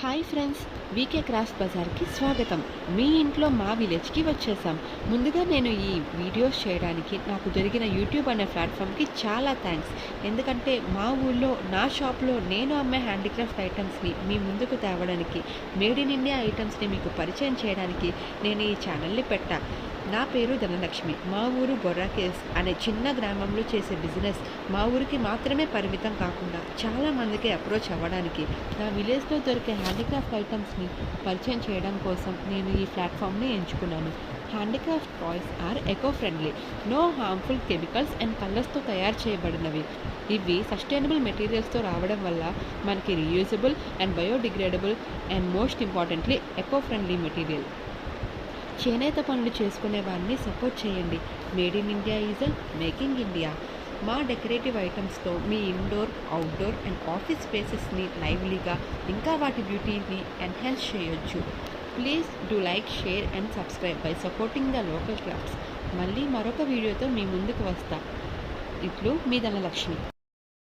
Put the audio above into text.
Hi friends, వీకే craft బజార్కి స్వాగతం. మీ ఇంట్లో మా విలేజ్కి వచ్చేసాం. ముందుగా నేను ఈ వీడియోస్ చేయడానికి నాకు జరిగిన యూట్యూబ్ అనే ప్లాట్ఫామ్కి చాలా థ్యాంక్స్. ఎందుకంటే మా ఊళ్ళో నా షాప్లో నేను అమ్మే హ్యాండీక్రాఫ్ట్ ఐటమ్స్ని మీ ముందుకు తేవడానికి, మేడ్ ఇన్ ఇండియా ఐటమ్స్ని మీకు పరిచయం చేయడానికి నేను ఈ ఛానల్ని పెట్టా. నా పేరు ధనలక్ష్మి. మా ఊరు బొర్రాకేవ్స్ అనే చిన్న గ్రామంలో చేసే బిజినెస్ మా ఊరికి మాత్రమే పరిమితం కాకుండా చాలా మందికి అప్రోచ్ అవ్వడానికి, నా విలేజ్లో దొరికే హ్యాండీక్రాఫ్ట్ ఐటమ్స్ని పరిచయం చేయడం కోసం నేను ఈ ప్లాట్ఫామ్ని ఎంచుకున్నాను. Handicraft toys are eco friendly, no harmful chemicals and కలర్స్తో తయారు చేయబడినవి. ఇవి సస్టైనబుల్ మెటీరియల్స్తో రావడం వల్ల మనకి reusable and biodegradable and most importantly eco friendly material. చేనేత పనులు చేసుకునే వారిని సపోర్ట్ చేయండి. Made in India is making India. మా డెకరేటివ్ ఐటమ్స్తో మీ ఇండోర్, అవుట్డోర్ అండ్ ఆఫీస్ స్పేసెస్ని లైవ్లీగా, ఇంకా వాటి బ్యూటీని ఎన్హాన్స్ చేయొచ్చు. Please do like, share and subscribe by supporting the local crafts. మళ్ళీ మరొక వీడియోతో మీ ముందుకు వస్తా. ఇట్లు మీ ధనలక్ష్మి.